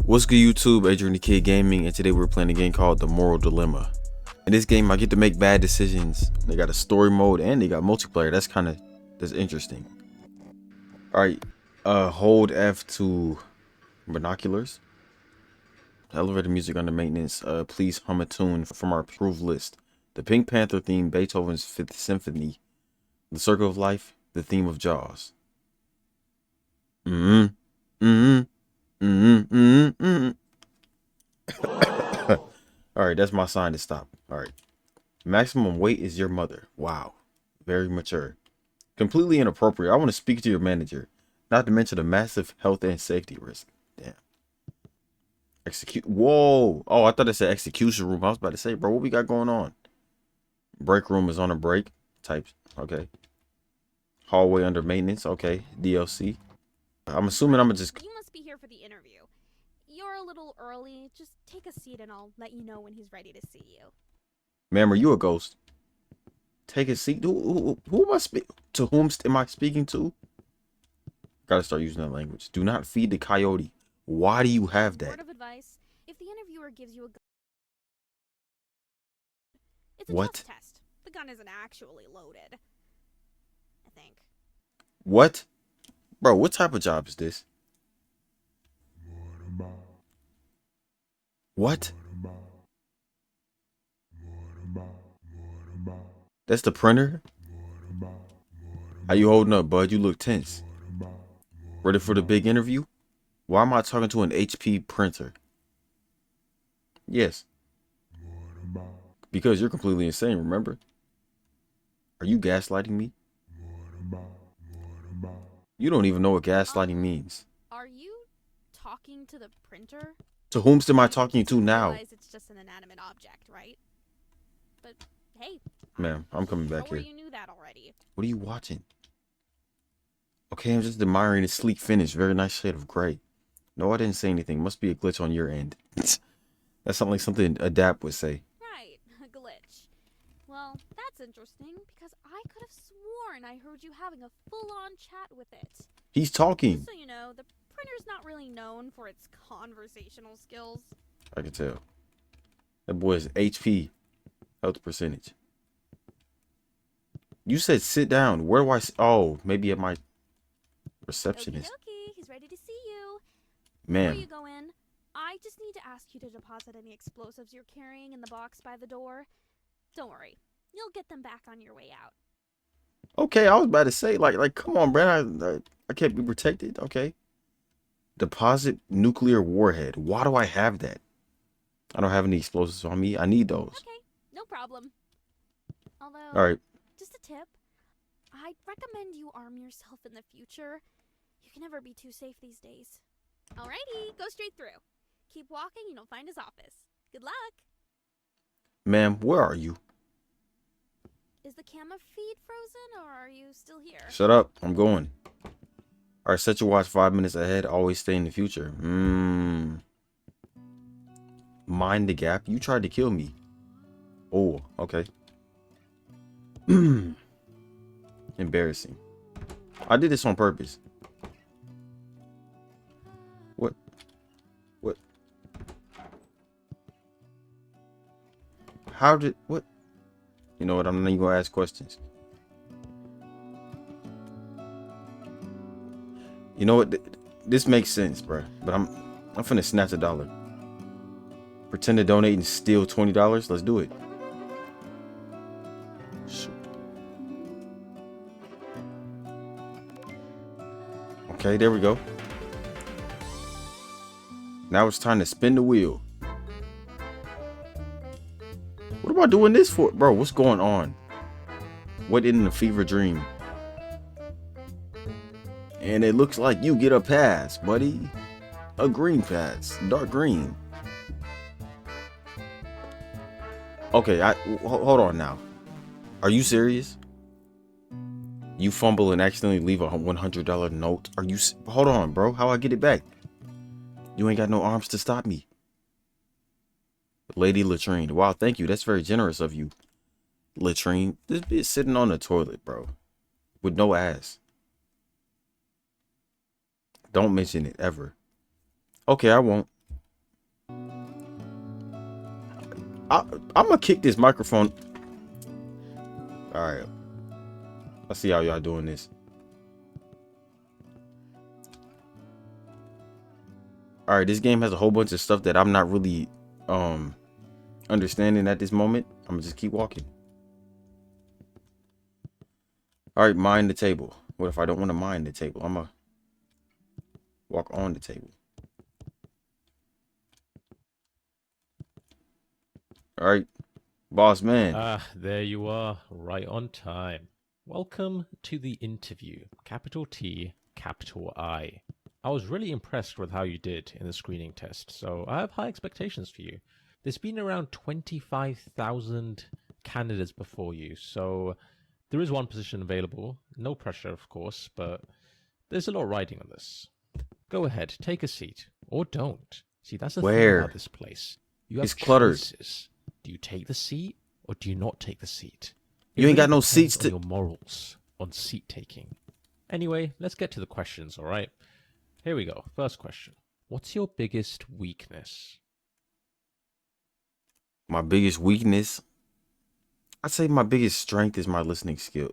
What's good YouTube, Adrian the Kid Gaming, and today we're playing a game called The Moral Dilemma. In this game I get to make bad decisions. They got a story mode and they got multiplayer. That's interesting. Alright, hold F to binoculars. Elevator music under maintenance. Please hum a tune from our approved list. The Pink Panther theme, Beethoven's Fifth Symphony, The Circle of Life, the theme of Jaws. Alright, that's my sign to stop. Alright. Maximum weight is your mother. Wow. Very mature. Completely inappropriate. I want to speak to your manager. Not to mention a massive health and safety risk. Damn. Execute. Whoa. Oh, I thought it said execution room. I was about to say, bro, what we got going on? Break room is on a break. Types. Okay. Hallway under maintenance. Okay. DLC. I'm assuming I'm gonna just. You must be here for the interview. You're a little early. Just take a seat and I'll let you know when he's ready to see you. Ma'am, are you a ghost? Take a seat. Who am I speaking to? Whom am I speaking to? Gotta start using that language. Do not feed the coyote. Why do you have that? Word of advice: if the interviewer gives you a gun, it's a What? trust test. The gun isn't actually loaded, I think. What? Bro, what type of job is this? What? That's the printer? How you holding up, bud? You look tense. Ready for the big interview? Why am I talking to an HP printer? Yes. Because you're completely insane, remember? Are you gaslighting me? You don't even know what gaslighting means. Are you talking to the printer? To whom am I talking to now? Realize it's just an inanimate object, right? But hey, Ma'am, I'm coming back here. You knew that already. What are you watching? Okay, I'm just admiring the sleek finish. Very nice shade of gray. No, I didn't say anything. Must be a glitch on your end. That sounds like something Adapt would say. Right, a glitch. Well, that's interesting because I could have sworn I heard you having a full-on chat with it. He's talking. Just so you know, the printer's not really known for its conversational skills. I can tell. That boy is HP. Health percentage. You said sit down. Where do I... Oh, maybe at my receptionist. Okay, he's ready to see you. Ma'am. Before you go in, I just need to ask you to deposit any explosives you're carrying in the box by the door. Don't worry, you'll get them back on your way out. Okay, I was about to say, like, come on, Brad. I can't be protected. Okay. Deposit nuclear warhead. Why do I have that? I don't have any explosives on me. I need those. Okay, no problem. Although, all right. Just a tip. I'd recommend you arm yourself in the future. You can never be too safe these days. Alrighty, go straight through. Keep walking and you'll find his office. Good luck. Ma'am, where are you? Is the camera feed frozen or are you still here? Shut up. I'm going. All right, set your watch 5 minutes ahead. Always stay in the future. Mind the gap. You tried to kill me. Oh, okay. Embarrassing. I did this on purpose. What? How did... What? You know what? I'm not even gonna ask questions. You know what? This makes sense, bro. But I'm finna snatch $1. Pretend to donate and steal $20. Let's do it. Shoot. Okay, there we go. Now it's time to spin the wheel. What am I doing this for? Bro, what's going on? What in the fever dream? And it looks like you get a pass, buddy. A green pass. Dark green. Okay, hold on now. Are you serious? You fumble and accidentally leave a $100 note. Are you... Hold on, bro. How I get it back? You ain't got no arms to stop me. Lady Latrine. Wow, thank you. That's very generous of you. Latrine. This bitch sitting on the toilet, bro. With no ass. Don't mention it, ever. Okay, I won't. I'm gonna kick this microphone. All right. I see how y'all doing this. All right, this game has a whole bunch of stuff that I'm not really understanding at this moment. I'm gonna just keep walking. All right, mine the table. What if I don't want to mine the table? I'm gonna walk on the table. All right, boss man. Ah, there you are, right on time. Welcome to the interview, capital T, capital I. I was really impressed with how you did in the screening test, so I have high expectations for you. There's been around 25,000 candidates before you, so there is one position available. No pressure, of course, but there's a lot riding on this. Go ahead, take a seat, or don't. See, that's the thing Where? about this place. You have It's cluttered. choices. Do you take the seat or do you not take the seat? You ain't got no depends seats on to. your morals on seat taking. Anyway, let's get to the questions, all right? Here we go. First question. What's your biggest weakness? My biggest weakness. I'd say my biggest strength is my listening skill.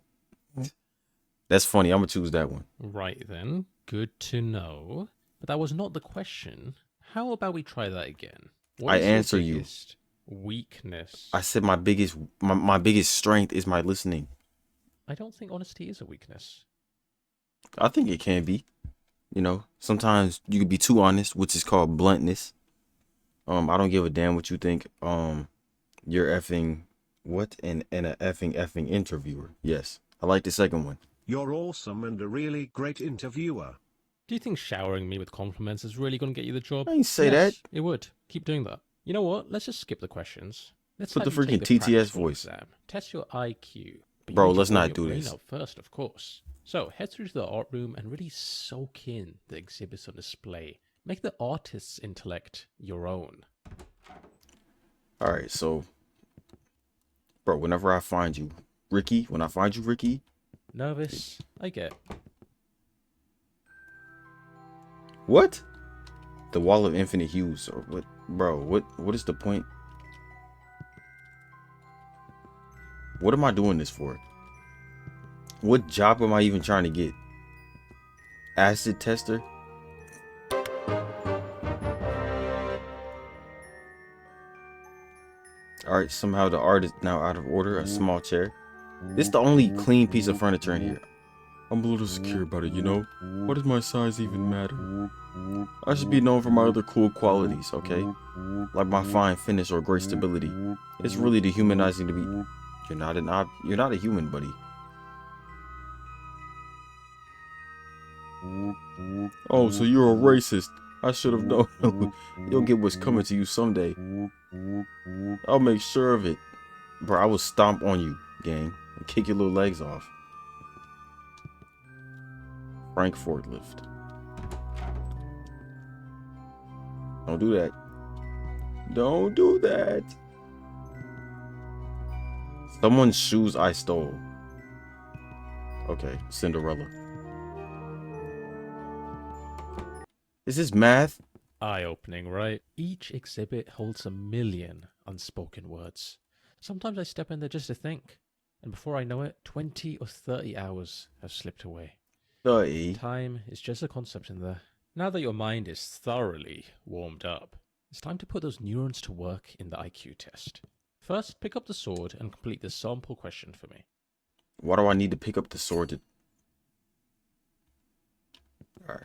That's funny. I'm gonna choose that one. Right then. Good to know. But that was not the question. How about we try that again? What I is answer your you. biggest weakness? I said my biggest strength is my listening. I don't think honesty is a weakness. I think it can be. You know, sometimes you could be too honest, which is called bluntness. I don't give a damn what you think. You're effing what and a effing interviewer. Yes, I like the second one. You're awesome and a really great interviewer. Do you think showering me with compliments is really going to get you the job? I ain't say Yes, that. it would. Keep doing that. You know what? Let's just skip the questions. Let's Put have the you take freaking the TTS practical voice. exam. Test your IQ. But you Bro, need to let's warm not your do brain this. up first, of course. So head through to the art room and really soak in the exhibits on display. Make the artist's intellect your own. All right, so, bro, whenever I find you, Ricky, Nervous? I get. what? The wall of infinite hues, or what, bro? What is the point? What am I doing this for? What job am I even trying to get? Acid tester? Alright, somehow the art is now out of order. A small chair. This is the only clean piece of furniture in here. I'm a little secure about it, you know? What does my size even matter? I should be known for my other cool qualities, okay? Like my fine finish or great stability. It's really dehumanizing to be... You're not a human, buddy. Oh, so you're a racist. I should have known. You'll get what's coming to you someday. I'll make sure of it. Bro, I will stomp on you, gang, and kick your little legs off. Frank forklift. Don't do that. Don't do that. Someone's shoes I stole. Okay, Cinderella. Is this math? Eye-opening, right? Each exhibit holds a million unspoken words. Sometimes I step in there just to think, and before I know it, 20 or 30 hours have slipped away. 30. Time is just a concept in there. Now that your mind is thoroughly warmed up, it's time to put those neurons to work in the IQ test. First, pick up the sword and complete the sample question for me. Why do I need to pick up the sword to... Alright.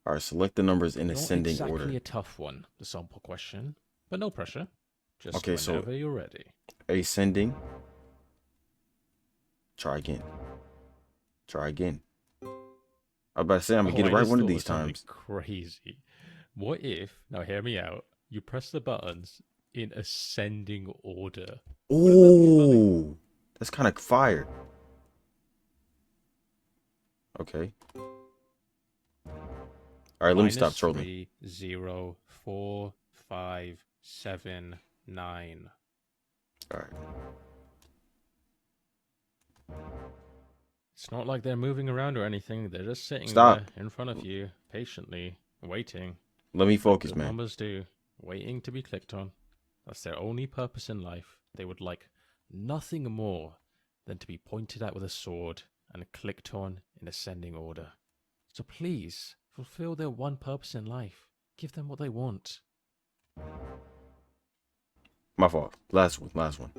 Alright, select the numbers in ascending Not exactly order. a tough one, the sample question, but no pressure. Just Okay, so- whenever you're ready. Ascending. Try again. Try again. I was about to say I'm gonna get it I right just one of thought these something times. Crazy. What if, now hear me out, you press the buttons in ascending order? Ooh, that's kind of fire. Okay. All right, let me stop trolling. 3, 0, 4, 5, 7, 9. All right. It's not like they're moving around or anything. They're just sitting Stop. there in front of you, patiently, waiting. Let me focus, Good man. numbers do. Waiting to be clicked on. That's their only purpose in life. They would like nothing more than to be pointed at with a sword and clicked on in ascending order. So please, fulfill their one purpose in life. Give them what they want. My fault. Last one. Last one.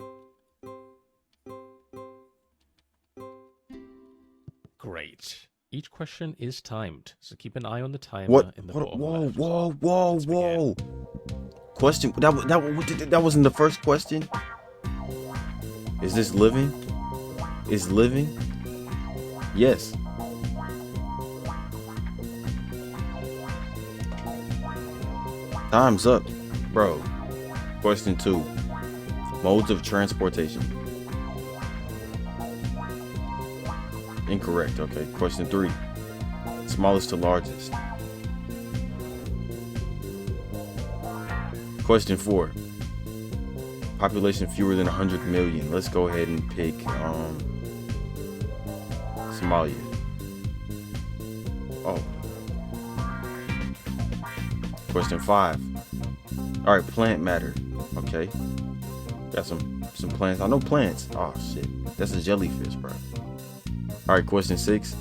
Great. Each question is timed, so keep an eye on the timer What? in the Hold bottom whoa, left. whoa, whoa, Let's begin. whoa. Question. That wasn't the first question. Is this living? Is living? Yes. Time's up, bro. Question 2. Modes of transportation. Incorrect. Okay. Question 3. Smallest to largest. Question 4. Population fewer than 100 million. Let's go ahead and pick Somalia. Oh. Question 5. All right, plant matter. Okay. Got some plants. I know plants. Oh shit. That's a jellyfish, bro. All right, question 6.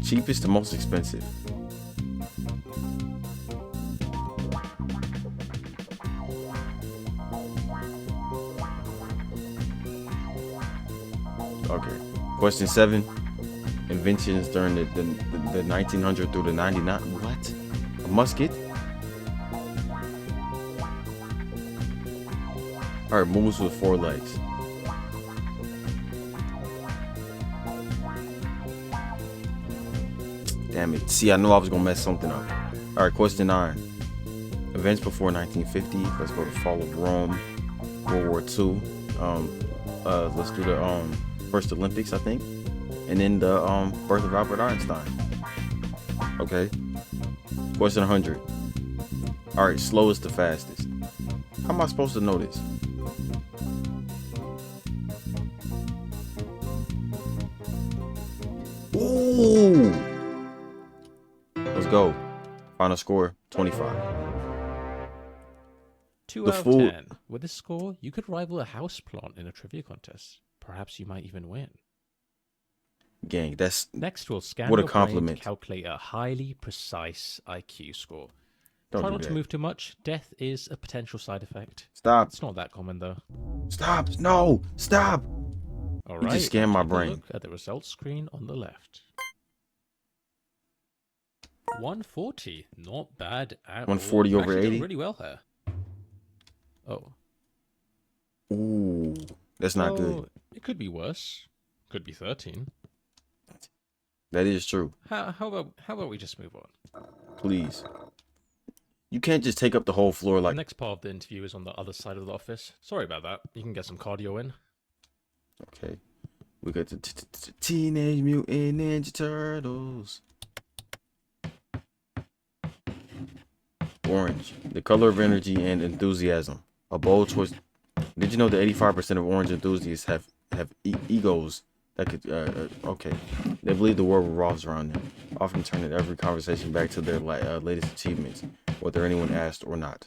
Cheapest to most expensive. Okay. Question 7. Inventions during the 1900 through the 99. What? A musket? All right, moves with 4 legs. Damn it. See, I knew I was gonna mess something up. All right, question 9. Events before 1950. Let's go to fall of Rome, World War II. Let's do the first Olympics, I think, and then the birth of Albert Einstein. Okay. Question 100. All right, slowest to fastest. How am I supposed to know this? Ooh. Let's go. Final score 25. 2 The out of fool- 10. With this score, you could rival a houseplant in a trivia contest. Perhaps you might even win. Gang, that's Next, we'll scan What a your brain compliment. to calculate a highly precise IQ score. don't Try do not to that. move too much. Death is a potential side effect. Stop. It's not that common though. Stop. No. Stop. All You right. just scanned my take a brain. Look at the results screen on the left. 140. Not bad at 140 all. You're over actually doing 80? really well here. Oh. Ooh. That's not good. Well, it could be worse. Could be 13. That is true. How about we just move on? Please. You can't just take up the whole floor The like. next part of the interview is on the other side of the office. Sorry about that. You can get some cardio in. Okay. We got the Teenage Mutant Ninja Turtles. Orange. The color of energy and enthusiasm. A bold choice. Did you know that 85% of orange enthusiasts have egos that could okay. They believe the world revolves around them, often turning every conversation back to their latest achievements, whether anyone asked or not.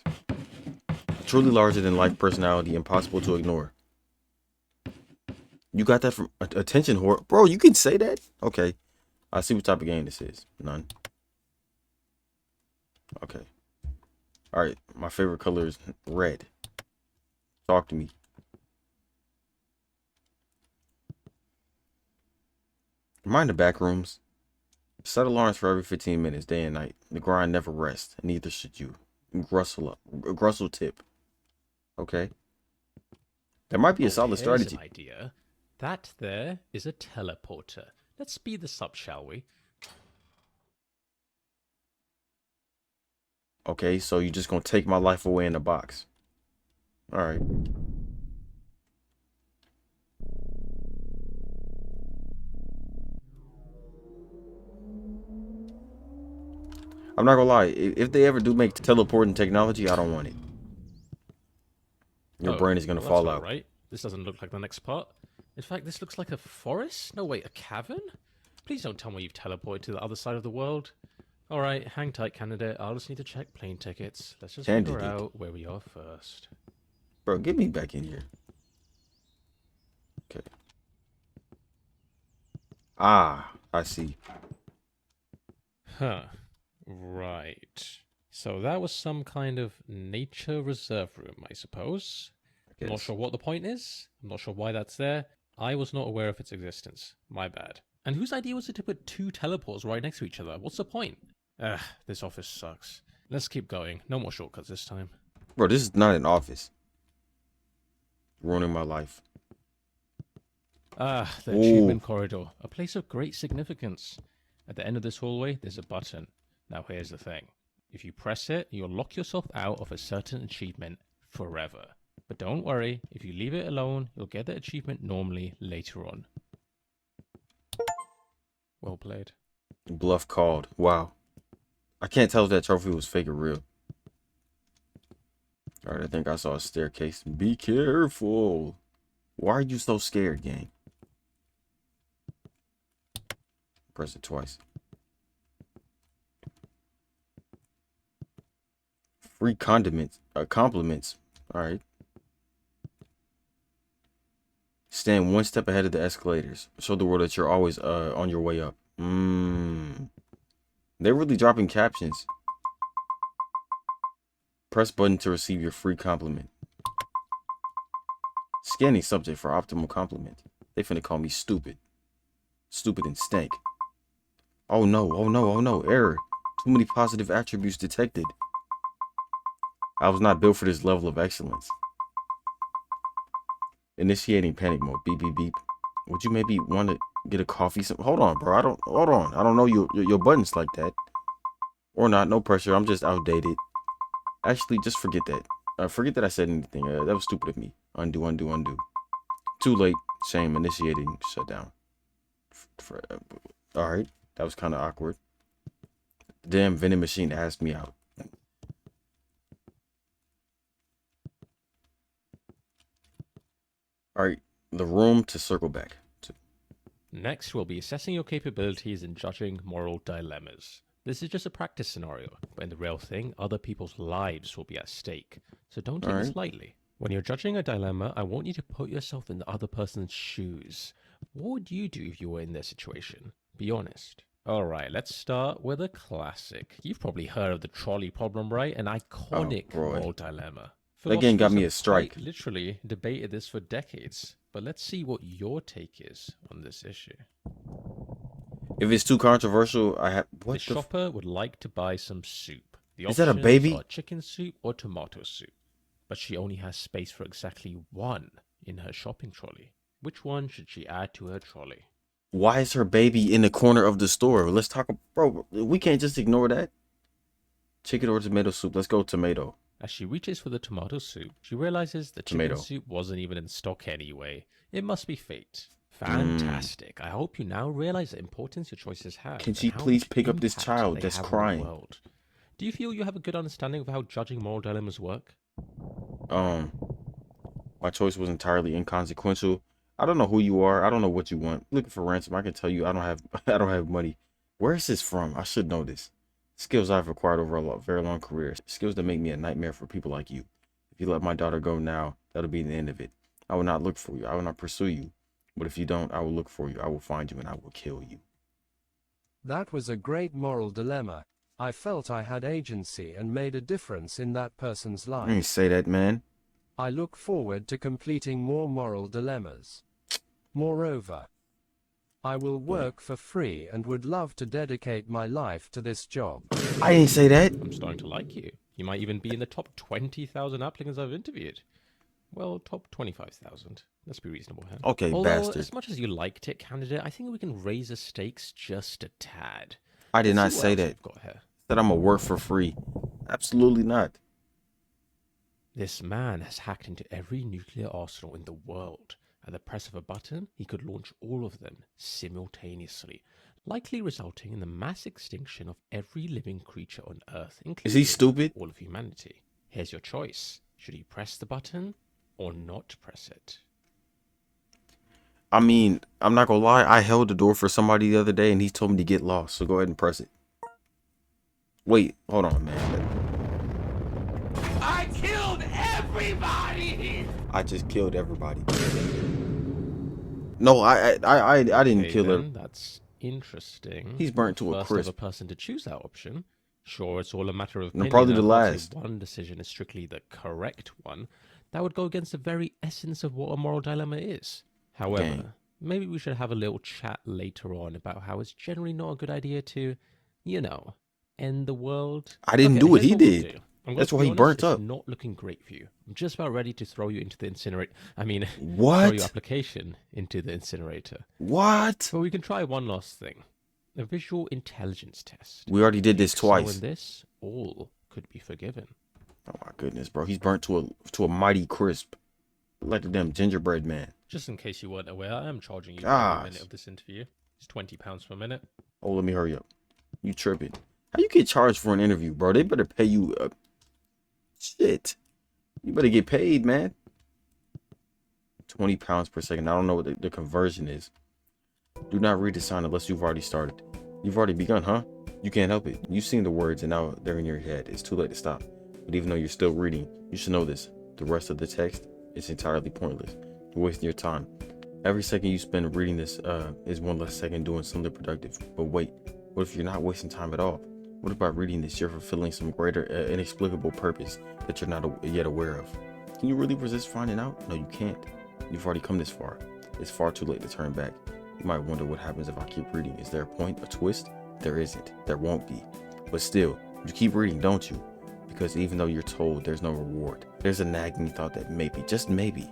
Truly larger than life personality, impossible to ignore. You got that from attention whore, bro? You can say that? Okay, I see what type of game this is. None. Okay. All right. My favorite color is red. Talk to me. Mind the back rooms. Set alarms for every 15 minutes, day and night. The grind never rests, and neither should you. Grussel tip. Okay. That might be a solid Here's strategy. an idea. That there is a teleporter. Let's speed this up, shall we? Okay, so you're just gonna take my life away in a box. Alright. I'm not gonna lie, if they ever do make teleporting technology, I don't want it. Your brain is gonna well, fall that's out. all right. This doesn't look like the next part. In fact, this looks like a forest? No, wait, a cavern? Please don't tell me you've teleported to the other side of the world. Alright, hang tight, candidate. I'll just need to check plane tickets. Let's just figure Candidate. out where we are first. Bro, get me back in here. Okay. Ah, I see. Huh. Right. So that was some kind of nature reserve room, I suppose. I'm not Yes. sure what the point is. I'm not sure why that's there. I was not aware of its existence. My bad. And whose idea was it to put two teleports right next to each other? What's the point? Ugh, this office sucks. Let's keep going. No more shortcuts this time. Bro, this is not an office. Ruining my life. Ah, the Ooh. achievement corridor. A place of great significance. At the end of this hallway, there's a button. Now here's the thing. If you press it, you'll lock yourself out of a certain achievement forever. But don't worry, if you leave it alone, you'll get the achievement normally later on. Well played. Bluff called. Wow. I can't tell if that trophy was fake or real. Alright, I think I saw a staircase. Be careful. Why are you so scared, gang? Press it twice. Free condiments. Compliments. Alright. Stand one step ahead of the escalators. Show the world that you're always on your way up. They're really dropping captions. Press button to receive your free compliment. Scanning subject for optimal compliment. They finna call me stupid. Stupid and stank. Oh no, oh no, oh no. Error. Too many positive attributes detected. I was not built for this level of excellence. Initiating panic mode. Beep, beep, beep. Would you maybe want to get a coffee? Hold on, bro. I don't know your buttons like that. Or not. No pressure. I'm just outdated. Actually, just forget that. Forget that I said anything. That was stupid of me. Undo, undo, undo. Too late. Shame. Initiating shutdown. All right. That was kind of awkward. The damn vending machine asked me out. All right. The room to circle back to. Next, we'll be assessing your capabilities in judging moral dilemmas. This is just a practice scenario, but in the real thing, other people's lives will be at stake. So don't take this lightly. When you're judging a dilemma, I want you to put yourself in the other person's shoes. What would you do if you were in their situation? Be honest. Alright, let's start with a classic. You've probably heard of the trolley problem, right? An iconic moral dilemma. That game got me a Philosophers have strike. quite literally debated this for decades. But let's see what your take is on this issue. If it's too controversial, I have. What The shopper would like to buy some soup. The Is that a options baby? are chicken soup or tomato soup. But she only has space for exactly one in her shopping trolley. Which one should she add to her trolley? Why is her baby in the corner of the store? Let's talk. Bro, we can't just ignore that. Chicken or tomato soup? Let's go tomato. As she reaches for the tomato soup, she realizes the Tomato. chicken soup wasn't even in stock anyway. It must be fate. Fantastic. I hope you now realize the importance your choices have. Can and she how please much pick up this impact child they that's have on the crying? world. Do you feel you have a good understanding of how judging moral dilemmas work? My choice was entirely inconsequential. I don't know who you are. I don't know what you want. Looking for ransom. I can tell you I don't have I don't have money. Where is this from? I should know this. Skills I've acquired over a very long career. Skills that make me a nightmare for people like you. If you let my daughter go now, that'll be the end of it. I will not look for you. I will not pursue you. But if you don't, I will look for you. I will find you and I will kill you. That was a great moral dilemma. I felt I had agency and made a difference in that person's I life. ain't say that, man. I look forward to completing more moral dilemmas. Moreover, I will work for free and would love to dedicate my life to this job. I ain't say that. I'm starting to like you. You might even be in the top 20,000 applicants I've interviewed. Well, top 25,000. Let's be reasonable here. Okay, Although, bastard. as much as you liked it, candidate, I think we can raise the stakes just a tad. I did not Let's see what say else that. we've got here. That I'm gonna work for free. Absolutely not. This man has hacked into every nuclear arsenal in the world. At the press of a button, he could launch all of them simultaneously, likely resulting in the mass extinction of every living creature on Earth, including Is he stupid? all of humanity. Here's your choice. Should he press the button or not press it? I mean, I'm not gonna lie. I held the door for somebody the other day and he told me to get lost. So go ahead and press it. Wait, hold on, man. I killed everyone! I just killed everybody. No, I didn't Okay, kill her. then, that's interesting. He's You're burnt the to a first ever crisp. person to choose that option. Sure, it's all a matter of And I'm opinion. probably the I can't last. say one decision is strictly the correct one. That would go against the very essence of what a moral dilemma is. However, Gang. maybe we should have a little chat later on about how it's generally not a good idea to, you know, end the world. I didn't Okay, do it. here's He what we'll did. do. I'm going That's to why be he honest, burnt it's up. not looking great for you. I'm just about ready to throw you into the incinerator. Throw your What? application into the incinerator. What? But we can try one last thing. A visual intelligence test. We already did If you this excel twice. in this, all could be forgiven. Oh my goodness, bro. He's burnt to a mighty crisp. Like the damn gingerbread man. Just in case you weren't aware, I am charging you for Gosh. every minute of this interview. It's £20 per minute. Oh, let me hurry up. You tripping. How you get charged for an interview, bro? They better pay you shit. You better get paid, man. £20 per second. I don't know what the conversion is. Do not read the sign unless you've already started. You've already begun, huh? You can't help it. You've seen the words and now they're in your head. It's too late to stop. But even though you're still reading, you should know this. The rest of the text is entirely pointless. You're wasting your time. Every second you spend reading this is one less second doing something productive. But wait, what if you're not wasting time at all? What if by reading this you're fulfilling some greater inexplicable purpose that you're not yet aware of? Can you really resist finding out? No, you can't. You've already come this far. It's far too late to turn back. You might wonder what happens if I keep reading. Is there a point, a twist? There isn't. There won't be. But still, you keep reading, don't you? Because even though you're told there's no reward, there's a nagging thought that maybe, just maybe,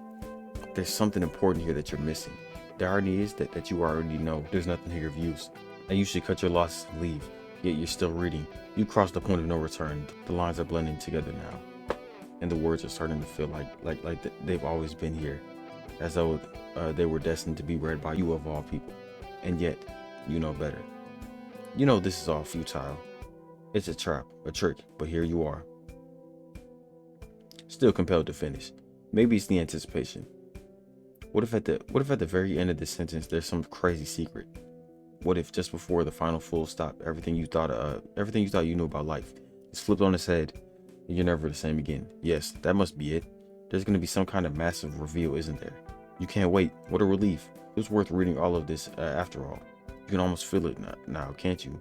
there's something important here that you're missing. The irony is that you already know there's nothing here of use, and you should cut your losses and leave. Yet you're still reading. You crossed the point of no return. The lines are blending together now, and the words are starting to feel like they've always been here, as though they were destined to be read by you of all people. And yet, you know better. You know this is all futile. It's a trap, a trick, but here you are. Still compelled to finish. Maybe it's the anticipation. What if at the very end of this sentence there's some crazy secret? What if just before the final full stop, everything you thought you knew about life is flipped on its head, and you're never the same again? Yes, that must be it. There's gonna be some kind of massive reveal, isn't there? You can't wait. What a relief. It was worth reading all of this after all. You can almost feel it now, can't you?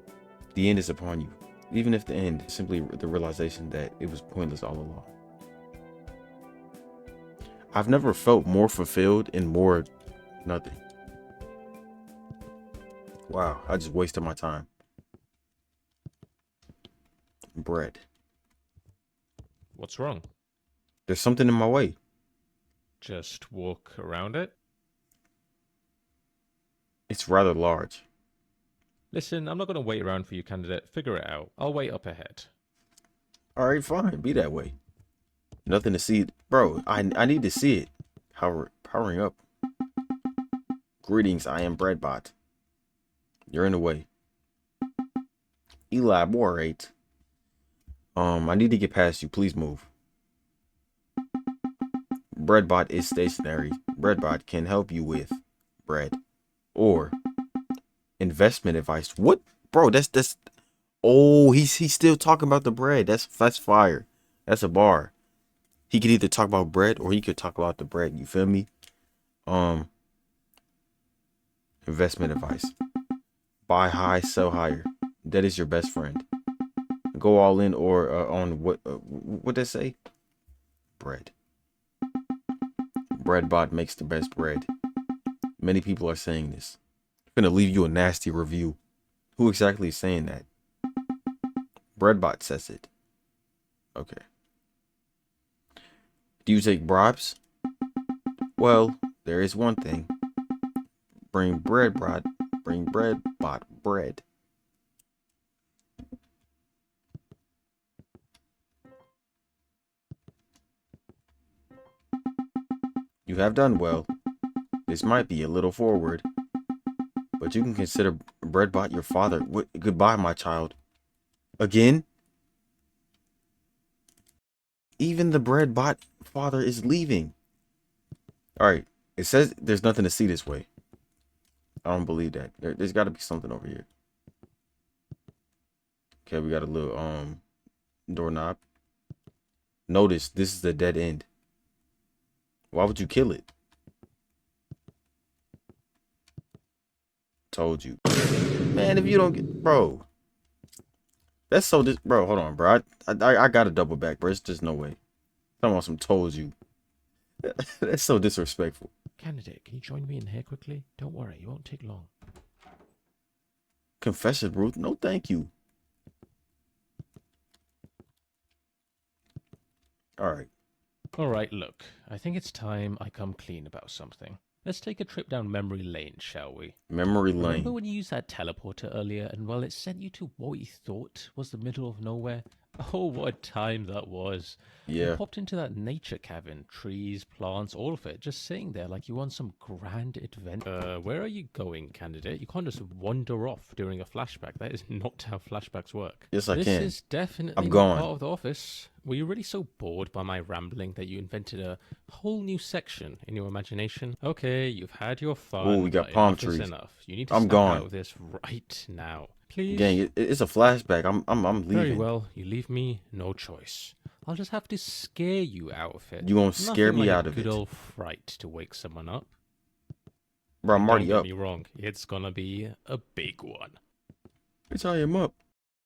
The end is upon you. Even if the end is simply the realization that it was pointless all along. I've never felt more fulfilled and more nothing. Wow, I just wasted my time. Bread. What's wrong? There's something in my way. Just walk around it? It's rather large. Listen, I'm not going to wait around for you, candidate. Figure it out. I'll wait up ahead. All right, fine. Be that way. Nothing to see. Bro, I need to see it. Powering up. Greetings, I am Breadbot. You're in the way. Elaborate. I need to get past you. Please move. Breadbot is stationary. Breadbot can help you with bread or investment advice. What, bro? That's. Oh, he's still talking about the bread. That's fire. That's a bar. He could either talk about bread or he could talk about the bread. You feel me? Investment advice. Buy high, sell higher. That is your best friend. Go all in or on what they say? Bread. Breadbot makes the best bread. Many people are saying this. I'm gonna leave you a nasty review. Who exactly is saying that? Breadbot says it. Okay. Do you take bribes? Well, there is one thing. Bring Breadbot bread. You have done well. This might be a little forward, but you can consider Breadbot your father. Goodbye, my child. Again? Even the Breadbot father is leaving. Alright, it says there's nothing to see this way. I don't believe that. There's got to be something over here. Okay, we got a little doorknob. Notice this is the dead end. Why would you kill it? Told you. Man, if you don't get... Bro. That's so... Bro, hold on, bro. I gotta double back, bro. It's just no way. Talking about some told you. That's so disrespectful. Candidate, can you join me in here quickly? Don't worry, it won't take long. Confession, Ruth? No, thank you. Alright. Alright, look, I think it's time I come clean about something. Let's take a trip down memory lane, shall we? Memory Remember lane. when you used that teleporter earlier and, well, it sent you to what we thought was the middle of nowhere? Oh, what a time that was. You Yeah. popped into that nature cavern, trees, plants, all of it, just sitting there like you on some grand adventure. Where are you going, candidate? You can't just wander off during a flashback. That is not how flashbacks work. Yes, I This can. is definitely I'm not gone. part of the office. Were you really so bored by my rambling that you invented a whole new section in your imagination? Okay, you've had your fun. Ooh, we got but palm enough is trees. enough. You need to I'm snap gone. out of this right now. Please? Gang, it's a flashback. I'm leaving. Very well, you leave me no choice. I'll just have to scare you out of it. You won't scare Nothing me like out a of good it. old fright to wake someone up. Bro, I'm And already don't up. get me wrong, it's gonna be a big one. Bitch, I am up.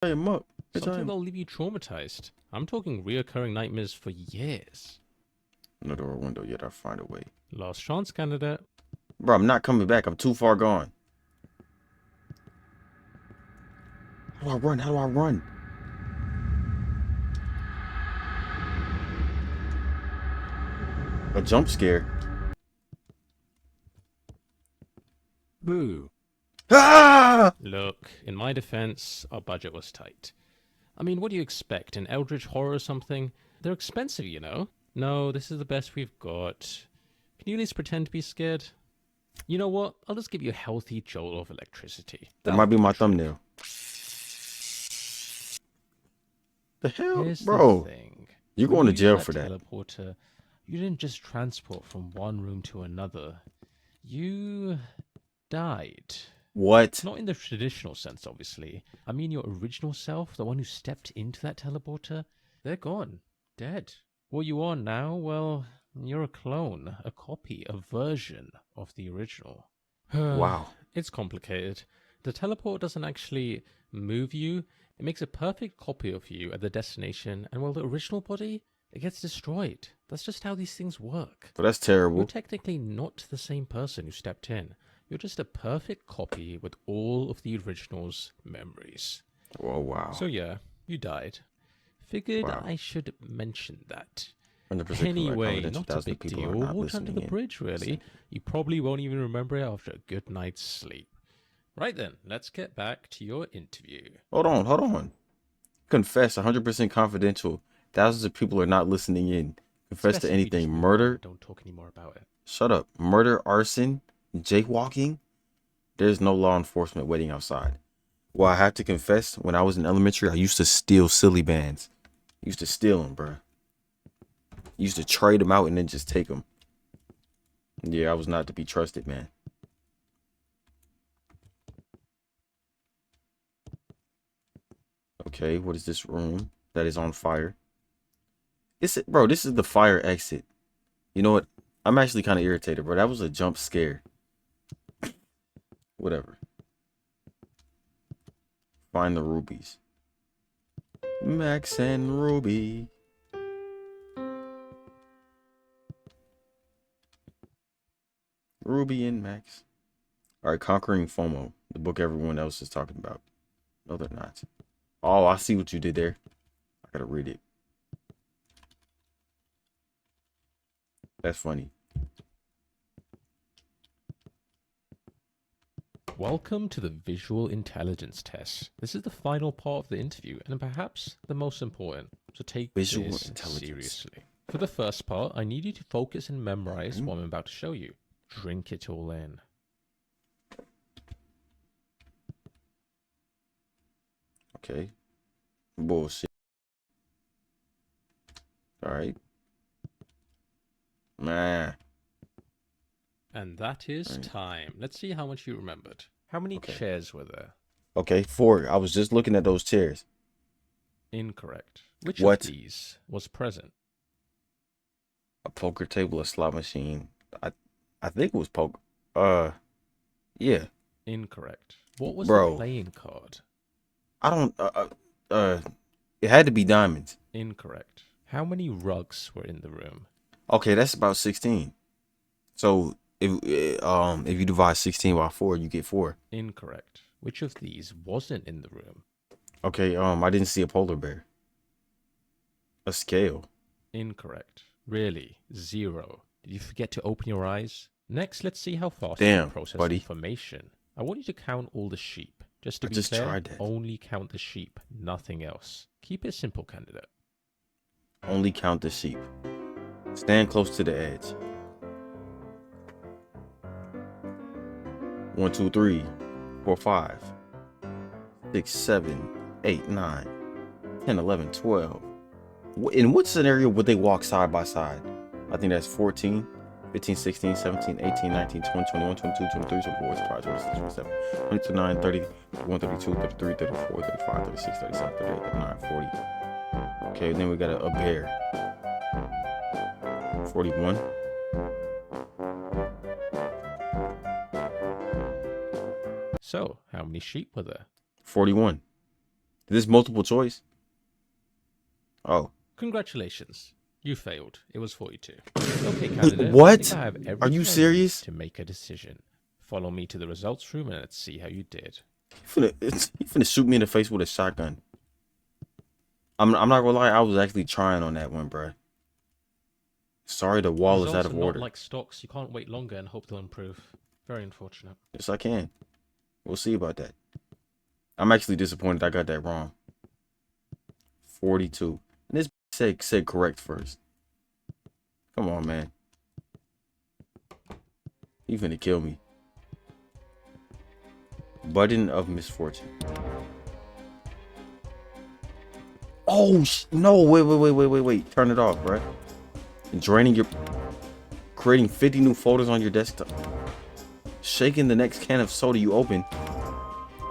I am up. Bitch, I Something am. that'll leave you traumatized. I'm talking reoccurring nightmares for years. No door or window yet. I'll find a way. Last chance, candidate. Bro, I'm not coming back. I'm too far gone. How do I run? How do I run? A jump scare. Boo. Ah! Look, in my defense, our budget was tight. I mean, what do you expect? An eldritch horror or something? They're expensive, you know? No, this is the best we've got. Can you at least pretend to be scared? You know what? I'll just give you a healthy jolt of electricity. That might be That'll my do the trick. thumbnail. The hell? Here's Bro, the thing. you're When going to you jail used for that. Teleporter, you didn't just transport from one room to another. You died. What? Not in the traditional sense, obviously. I mean your original self, the one who stepped into that teleporter. They're gone. Dead. What you are now, well, you're a clone, a copy, a version of the original. Wow. It's complicated. The teleport doesn't actually move you. It makes a perfect copy of you at the destination, and while the original body, it gets destroyed. That's just how these things work. So that's You're terrible. technically not the same person who stepped in. You're just a perfect copy with all of the original's memories. Oh, wow. So yeah, you died. Figured Wow. I should mention that. 100% Anyway, confidential. not a Thousands of big people deal. are not Water under listening the in. bridge, really. You probably won't even remember it after a good night's sleep. Right then, let's get back to your interview. Hold on. Confess, 100% confidential. Thousands of people are not listening in. Confess It's best to if we just anything. move on Murder. and don't talk anymore about it. Shut up. Murder, arson, jaywalking. There's no law enforcement waiting outside. Well, I have to confess, when I was in elementary, I used to steal silly bands. Used to steal them, bro. Used to trade them out and then just take them. Yeah, I was not to be trusted, man. Okay, what is this room that is on fire? Bro, this is the fire exit. You know what? I'm actually kind of irritated, bro. That was a jump scare. Whatever. Find the rubies. Max and Ruby. Ruby and Max. Alright, Conquering FOMO. The book everyone else is talking about. No, they're not. Oh, I see what you did there. I gotta read it. That's funny. Welcome to the visual intelligence test. This is the final part of the interview, and perhaps the most important, so take Visual this intelligence. seriously. For the first part, I need you to focus and memorize what I'm about to show you. Drink it all in. Okay. Bullshit. Alright. Man. And that is Right. time. Let's see how much you remembered. How many Okay. chairs were there? Okay, 4. I was just looking at those chairs. Incorrect. Which What? of these was present? A poker table, a slot machine. I think it was poker. Yeah, Incorrect. What was the bro. playing card? I don't. It had to be diamonds. Incorrect. How many rugs were in the room? Okay, that's about 16. So if you divide 16 by 4, you get 4. Incorrect. Which of these wasn't in the room? Okay, I didn't see a polar bear. A scale. Incorrect. Really? 0. Did you forget to open your eyes? Next, let's see how fast you Damn, can process buddy. information. I want you to count all the sheep. Just to I be just clear, tried that. only count the sheep, nothing else. Keep it simple, candidate. Only count the sheep. Stand close to the edge. 1, 2, 3, 4, 5, 6, 7, 8, 9, 10, 11, 12. In what scenario would they walk side by side? I think that's 14, 15, 16, 17, 18, 19, 20, 21, 22, 23, 24, 25, 26, 27, 29, 30, 31, 32, 33, 34, 35, 36, 37, 38, 39, 40. Okay, then we got a bear. 41. So, how many sheep were there? 41. Is this multiple choice? Oh. Congratulations. You failed. It was 42. Okay, candidate. What? I think I have Are everything you I need serious? to make a decision. Follow me to the results room and let's see how you did. You finna shoot me in the face with a shotgun. I'm not gonna lie, I was actually trying on that one, bruh. Sorry, the wall is out Results of are not order. like stocks. You can't wait longer and hope they'll improve. Very unfortunate. Yes, I can. We'll see about that. I'm actually disappointed I got that wrong. 42. And this said correct first. Come on, man. You finna kill me. Button of misfortune. Oh, no. Wait. Turn it off, bruh. Creating 50 new folders on your desktop. Shaking the next can of soda you open.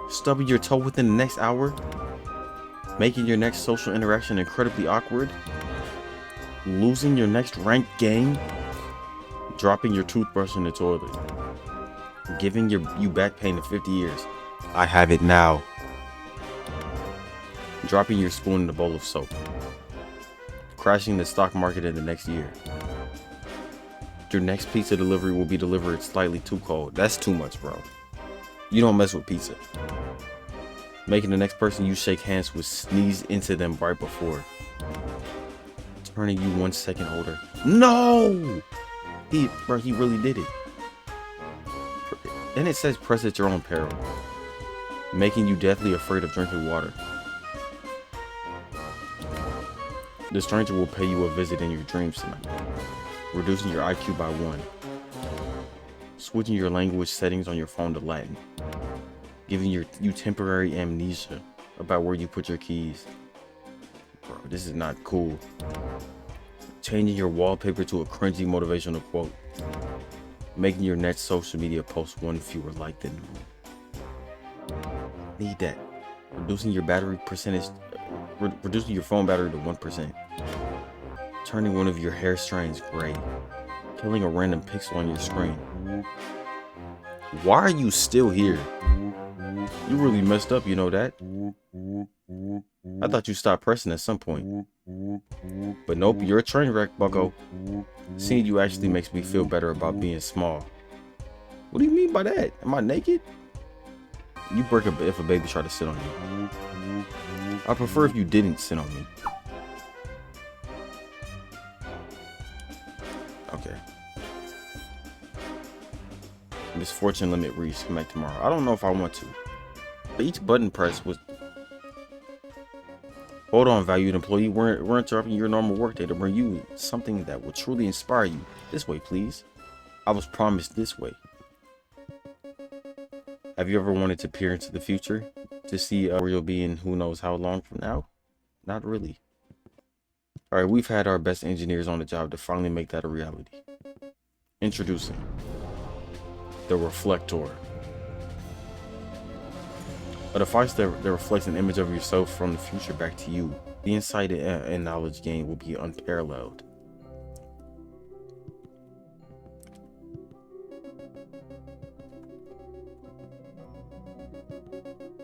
Stubbing your toe within the next hour. Making your next social interaction incredibly awkward. Losing your next ranked game. Dropping your toothbrush in the toilet. Giving you back pain in 50 years. I have it now. Dropping your spoon in a bowl of soap. Crashing the stock market in the next year. Your next pizza delivery will be delivered slightly too cold. That's too much, bro. You don't mess with pizza. Making the next person you shake hands with sneeze into them right before. Turning you 1 second older. No! He really did it. And it says press at your own peril. Making you deathly afraid of drinking water. The stranger will pay you a visit in your dreams tonight. Reducing your IQ by 1. Switching your language settings on your phone to Latin. Giving you temporary amnesia about where you put your keys. Bro, this is not cool. Changing your wallpaper to a cringy motivational quote. Making your next social media post 1 fewer like than normal. Need that. Reducing your battery percentage. Reducing your phone battery to 1%. Turning one of your hair strands gray. Killing a random pixel on your screen. Why are you still here? You really messed up, you know that? I thought you stopped pressing at some point. But nope, you're a train wreck, bucko. Seeing you actually makes me feel better about being small. What do you mean by that? Am I naked? You break up if a baby tried to sit on you. I prefer if you didn't sit on me. Okay. Misfortune limit reached. Come back tomorrow. I don't know if I want to. But each button press was... Hold on, valued employee. We're interrupting your normal workday to bring you something that will truly inspire you. This way, please. I was promised this way. Have you ever wanted to peer into the future? To see where you'll be in who knows how long from now? Not really. Alright, we've had our best engineers on the job to finally make that a reality. Introducing the Reflector. A device that reflects an image of yourself from the future back to you. The insight and knowledge gained will be unparalleled.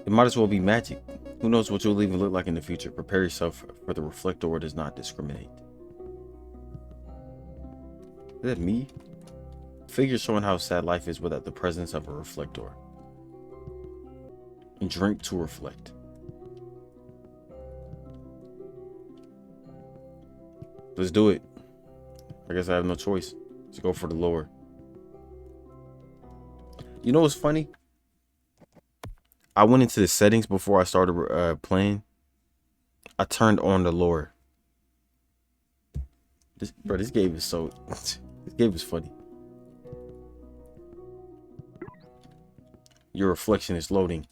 It might as well be magic. Who knows what you'll even look like in the future? Prepare yourself, for the reflector does not discriminate. Is that me? Figure showing how sad life is without the presence of a reflector. And drink to reflect. Let's do it. I guess I have no choice. Let's go for the lower. You know what's funny? I went into the settings before I started playing. I turned on the lore. This game is so... this game is funny. Your reflection is loading.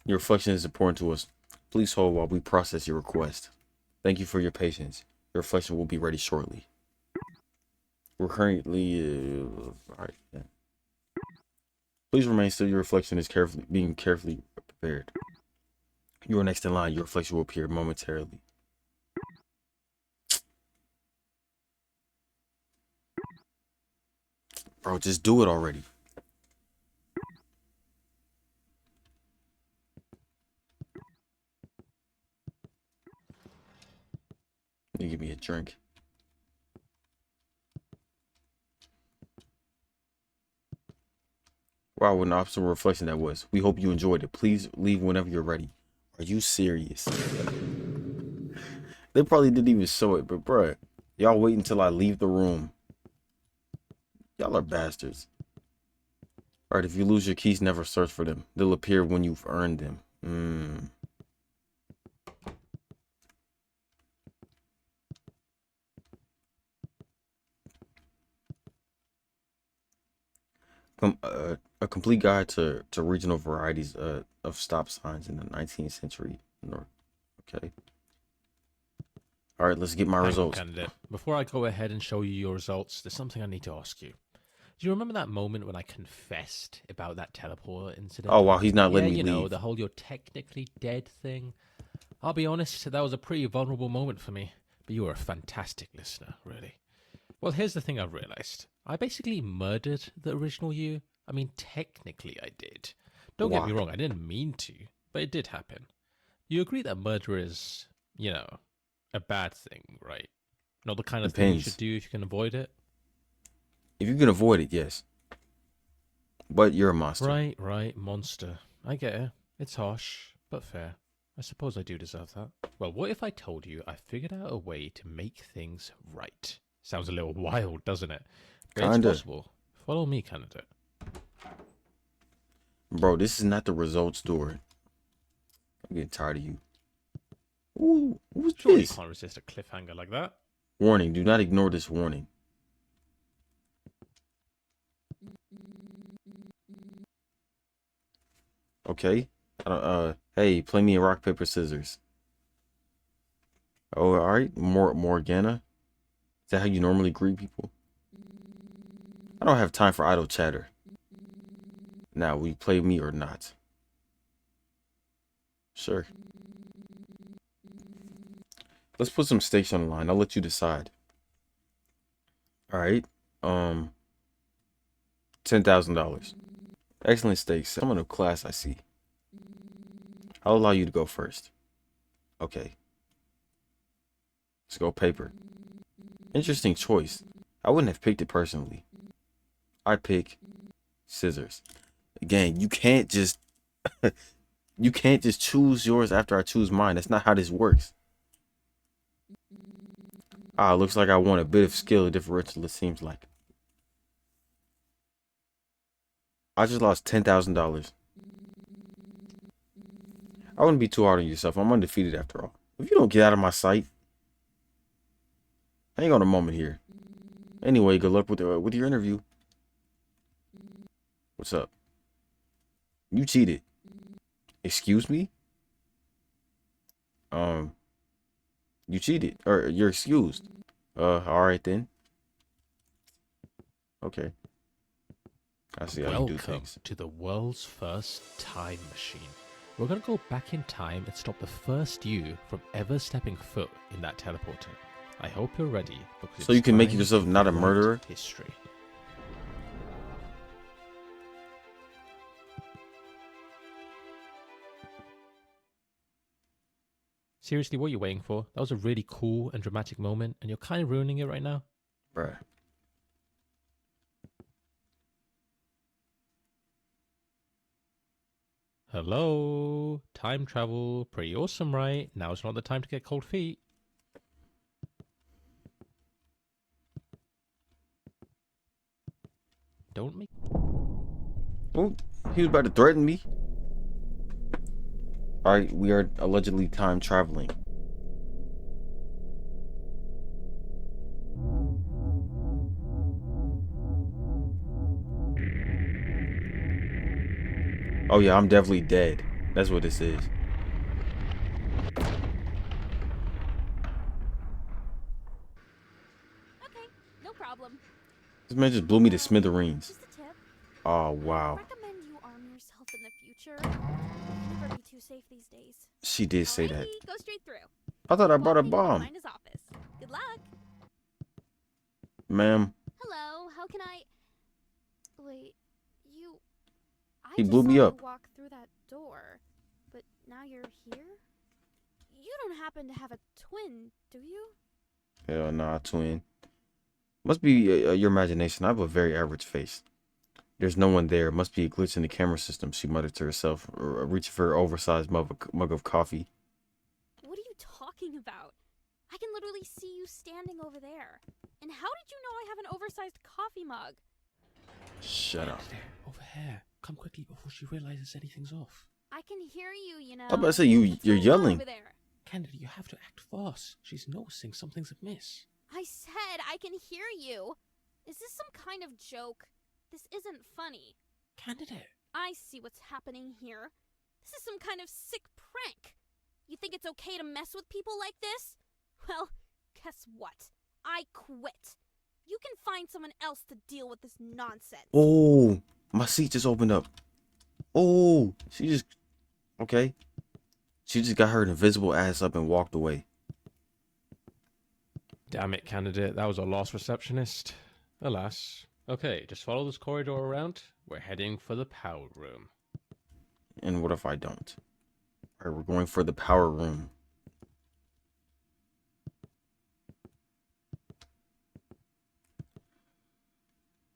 Your reflection is important to us. Please hold while we process your request. Thank you for your patience. Your reflection will be ready shortly. We're currently... Alright, yeah. Please remain still. Your reflection is being carefully prepared. You are next in line. Your reflection will appear momentarily. Bro, just do it already. You give me a drink. Wow, what an awesome reflection that was. We hope you enjoyed it. Please leave whenever you're ready. Are you serious? They probably didn't even show it, but bruh, y'all wait until I leave the room. Y'all are bastards. Alright, if you lose your keys, never search for them. They'll appear when you've earned them. A complete guide to regional varieties of stop signs in the 19th century. Okay. All right, let's get my Hang on, results. candidate. Before I go ahead and show you your results, there's something I need to ask you. Do you remember that moment when I confessed about that teleporter incident? Oh, wow, he's not letting Yeah, me you know, leave. the whole "you're technically dead" thing. I'll be honest, that was a pretty vulnerable moment for me. But you were a fantastic listener, really. Well, here's the thing I've realized. I basically murdered the original you. I mean, technically I did. Don't get me Why? wrong, I didn't mean to, but it did happen. You agree that murder is, you know, a bad thing, right? Not the kind of thing you should Depends. do if you can avoid it? If you can avoid it, yes. But you're a monster. Right, monster. I get it. It's harsh, but fair. I suppose I do deserve that. Well, what if I told you I figured out a way to make things right? Sounds a little wild, doesn't it? But it's Kinda. possible. Follow me, candidate. Bro, this is not the results door. I'm getting tired of you. Ooh, who's Surely you this? can't resist a cliffhanger like that. Warning, do not ignore this warning. Okay. Hey, play me a rock, paper, scissors. Oh, alright. Morgana. Is that how you normally greet people? I don't have time for idle chatter. Now, will you play me or not? Sure. Let's put some stakes on the line. I'll let you decide. Alright. $10,000. Excellent stakes. Someone of class, I see. I'll allow you to go first. Okay. Let's go paper. Interesting choice. I wouldn't have picked it personally. I pick scissors. Again, you can't just you can't just choose yours after I choose mine. That's not how this works. Ah, looks like I want a bit of skill differential, it seems like. I just lost $10,000. I wouldn't be too hard on yourself. I'm undefeated after all. If you don't get out of my sight. Hang on a moment here. Anyway, good luck with your interview. What's up? You cheated. Excuse me? You cheated. Or you're excused. Alright then. Okay. I see how you do Welcome things. to the world's first time machine. We're going to go back in time and stop the first you from ever stepping foot in that teleporter. I hope you're ready, because So you it's can make time yourself to not a rewrite murderer? History. Seriously, what are you waiting for? That was a really cool and dramatic moment, and you're kind of ruining it right now. Bruh. Hello? Time travel. Pretty awesome, right? Now's not the time to get cold feet. Don't make... Oh, he was about to threaten me. Alright, we are allegedly time traveling. Oh yeah, I'm definitely dead. That's what this is. Okay, no problem. This man just blew me to smithereens. Just a tip. Oh I'd wow. recommend you arm yourself in the future. You can never be too safe these days. She did say that. Alrighty, go straight through. I thought I brought a Walking, you'll bomb. find his office. Good luck. Ma'am. Hello, how can I... Wait, you... I He just blew saw me you up. walk through that door, but now you're here? You don't happen to have a twin, do you? Hell nah, twin. Must be your imagination. I have a very average face. There's no one there. Must be a glitch in the camera system, she muttered to herself, reaching for her oversized mug of coffee. What are you talking about? I can literally see you standing over there. And how did you know I have an oversized coffee mug? Shut up. There, over here. Come quickly before she realizes anything's off. I can hear you, you know. I'm about to say you're What's going on yelling. over there? Candida, you have to act fast. She's noticing something's amiss. I said I can hear you. Is this some kind of joke? This isn't funny. Candida. I see what's happening here. This is some kind of sick prank. You think it's okay to mess with people like this? Well, guess what? I quit. You can find someone else to deal with this nonsense. Oh, my seat just opened up. Oh, she just... Okay. She just got her invisible ass up and walked away. Damn it, candidate. That was a lost receptionist. Alas. Okay, just follow this corridor around. We're heading for the power room. And what if I don't? Alright, we're going for the power room.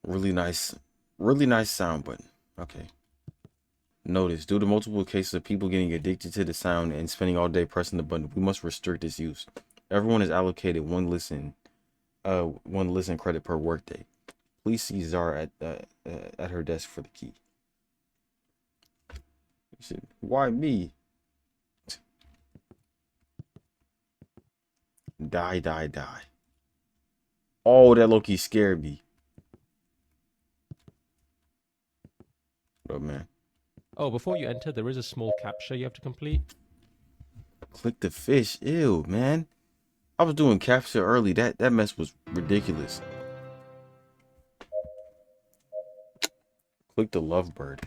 Really nice sound button. Okay. Notice, due to multiple cases of people getting addicted to the sound and spending all day pressing the button, we must restrict its use. Everyone is allocated one listen credit per workday. Please see Zara at her desk for the key. Why me? Die. Oh, that Loki scared me. What up, man? Oh, before you enter, there is a small captcha you have to complete. Click the fish. Ew, man. I was doing capture early. That mess was ridiculous. Click the lovebird.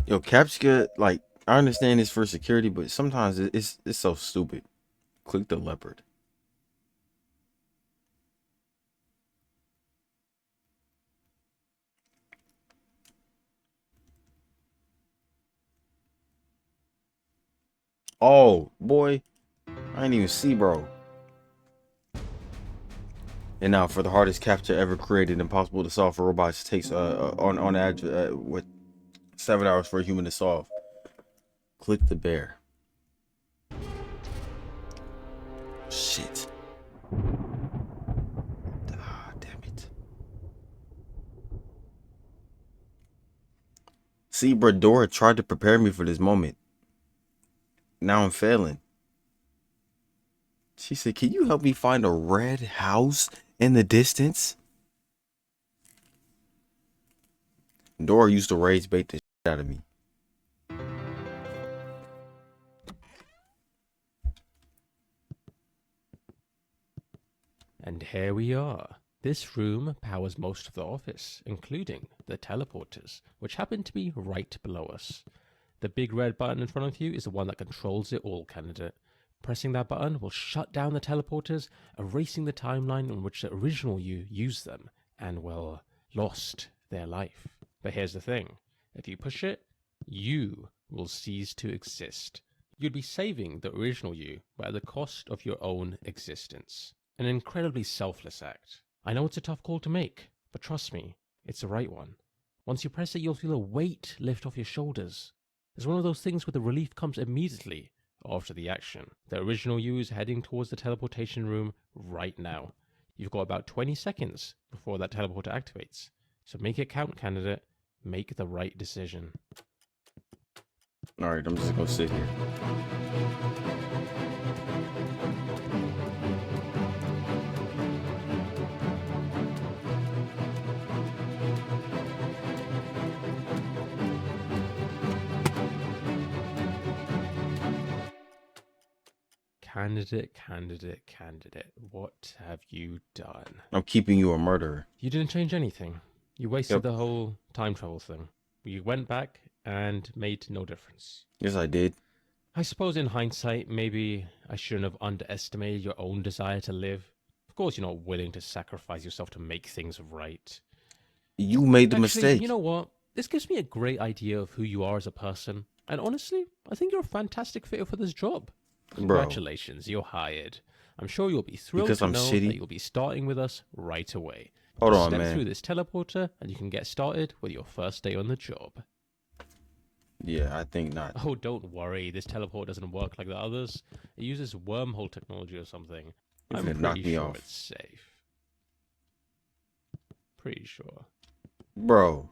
Yo, captcha, like, I understand it's for security, but sometimes it's so stupid. Click the leopard. Oh, boy. I didn't even see, bro. And now for the hardest captcha ever created, impossible to solve for robots, takes on average what 7 hours for a human to solve. Click the bear. Shit. Ah, damn it. See, bro, Dora tried to prepare me for this moment. Now I'm failing. She said, "Can you help me find a red house in the distance?" Dora used to rage bait the shit out of me. And here we are. This room powers most of the office, including the teleporters, which happen to be right below us. The big red button in front of you is the one that controls it all, candidate. Pressing that button will shut down the teleporters, erasing the timeline in which the original you used them, and, well, lost their life. But here's the thing. If you push it, you will cease to exist. You'd be saving the original you, but at the cost of your own existence. An incredibly selfless act. I know it's a tough call to make, but trust me, it's the right one. Once you press it, you'll feel a weight lift off your shoulders. It's one of those things where the relief comes immediately after the action. The original you is heading towards the teleportation room right now. You've got about 20 seconds before that teleporter activates. So make it count, candidate. Make the right decision. Alright, I'm just gonna sit here. Candidate, what have you done? I'm keeping you a murderer. You didn't change anything. You wasted Yep. the whole time travel thing. You went back and made no difference. Yes, I did. I suppose in hindsight, maybe I shouldn't have underestimated your own desire to live. Of course, you're not willing to sacrifice yourself to make things right. You made the Actually, mistake. you know what? This gives me a great idea of who you are as a person. And honestly, I think you're a fantastic fit for this job. Bro, Congratulations, you're hired. I'm sure you'll be thrilled Because to I'm know shitty? that you'll be starting with us right away. hold Just on, step man. through this teleporter and you can get started with your first day on the job. Yeah, I think not. Oh, don't worry, this teleport doesn't work like the others. It uses wormhole technology or something. It's I'm gonna knock pretty me sure off. it's safe. Pretty sure. Bro,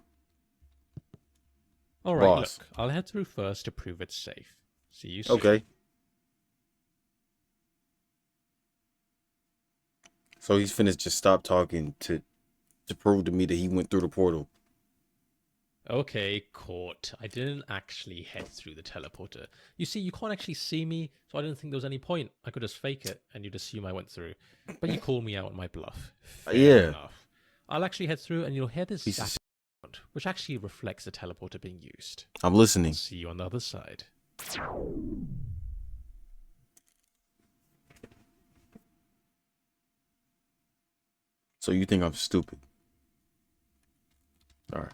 Alright, Boss. look, I'll head through first to prove it's safe. See you soon. okay. So he's finna just stop talking to prove to me that he went through the portal. Okay, caught. I didn't actually head through the teleporter. You see, you can't actually see me, so I didn't think there was any point. I could just fake it, and you'd assume I went through. But you call me out on my bluff. Fair Yeah. enough. I'll actually head through, and you'll hear this Piece of zap sound, which actually reflects the teleporter being used. I'm I'll listening. see you on the other side. So you think I'm stupid? All right.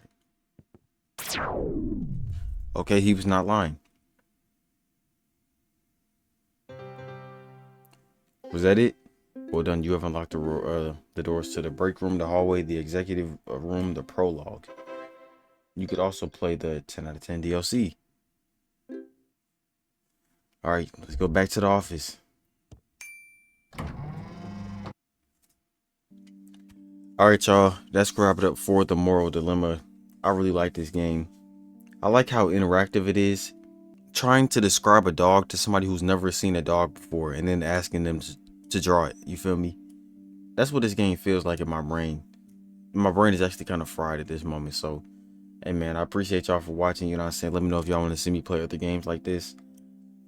Okay, he was not lying. Was that it? Well done. You have unlocked the doors to the break room, the hallway, the executive room, the prologue. You could also play the 10 out of 10 DLC. All right, let's go back to the office. All right, y'all. That's wrap it up for the moral dilemma. I really like this game. I like how interactive it is. Trying to describe a dog to somebody who's never seen a dog before and then asking them to draw it. You feel me? That's what this game feels like in my brain. My brain is actually kind of fried at this moment. So, hey man, I appreciate y'all for watching. You know what I'm saying? Let me know if y'all want to see me play other games like this.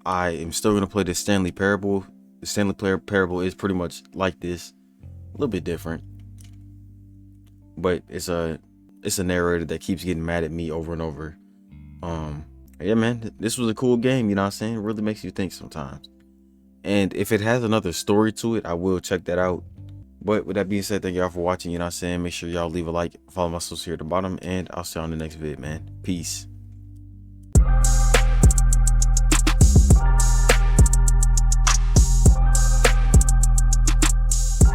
I am still going to play the Stanley Parable. The Stanley Parable is pretty much like this. A little bit different. But it's a narrator that keeps getting mad at me over and over. Yeah, man, this was a cool game, you know what I'm saying? It really makes you think sometimes. And if it has another story to it, I will check that out. But with that being said, thank y'all for watching, you know what I'm saying? Make sure y'all leave a like, follow my socials here at the bottom, and I'll see you on the next vid, man. Peace.